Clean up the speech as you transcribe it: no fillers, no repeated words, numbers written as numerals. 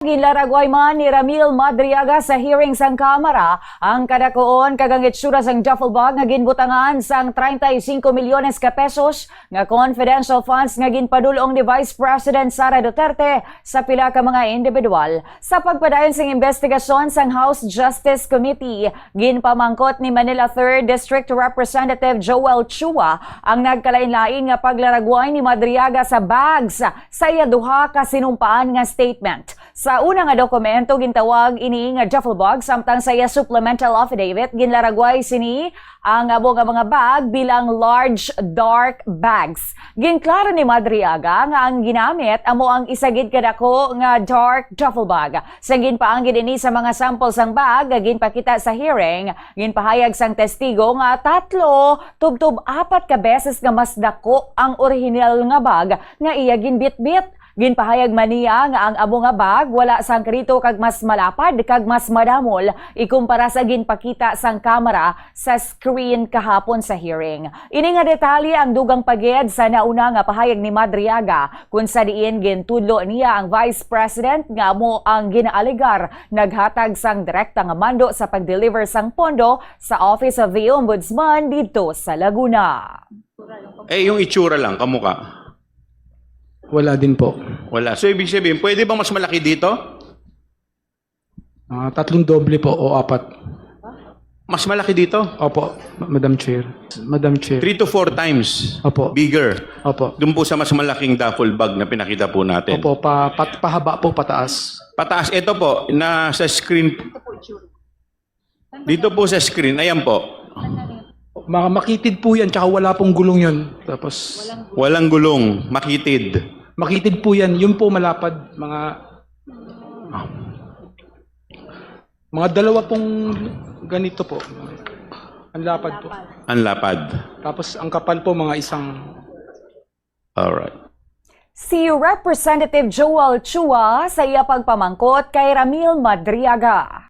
Gilaragway man ni Ramil Madriaga sa hearing sang Kamara ang kadakoon kagang itsura sang duffel bag nga ginbutangan sang 35 milyones ka pesos nga confidential funds nga ginpadulong ni Vice President Sara Duterte sa pila ka mga individual. Sa pagpadayon sang investigasyon sang House Justice Committee, ginpamangkot ni Manila 3rd District Representative Joel Chua ang nagkalain-lain nga paglaragway ni Madriaga sa bags sa iya duha ka sinumpaan nga statement. Sa unang nga dokumento gintawag ini nga duffel bag samtang sa iya supplemental affidavit ginlaragway sini ang abo nga mga bag bilang large dark bags. Ginklaro ni Madriaga nga ang ginamit amo ang isagid kadako nga dark duffel bag. Sa ginpaanggid ini sa mga samples sang bag ginpakita sa hearing, ginpahayag sang testigo nga 3 tubtob 4 ka beses nga mas dako ang original nga bag nga iya ginbitbit. Ginpahayag man niya nga ang amo nga bag wala sang krito kag mas malapad kag mas madamol ikumpara sa ginpakita sang kamera sa screen kahapon sa hearing. Ini nga detalye ang dugang paged sa nauna nga pahayag ni Madriaga kung sa diin gintudlo niya ang Vice President nga amo ang ginaaligar naghatag sang direkta nga mando sa pag-deliver sang pondo sa Office of the Ombudsman dito sa Laguna. Yung itsura lang, kamukha. Wala din po. Wala. So, ibig sabihin, pwede bang mas malaki dito? 3 doble po o 4. Mas malaki dito? Opo, Madam Chair. Madam Chair. 3 to 4 times Opo. bigger. Opo. Doon po sa mas malaking duffel bag na pinakita po natin. Opo, pahaba po, pataas. Pataas, ito po, na sa screen. Dito po sa screen, ayan po. Mga makitid po yan, tsaka wala pong gulong yun. Tapos, Walang gulong, makitid. makitid po yan, yun po malapad. Mga dalawa pong ganito po. Ang lapad po. Ang lapad. Tapos ang kapal po mga isang... Alright. Si Representative Joel Chua sa iya pagpamangkot kay Ramil Madriaga.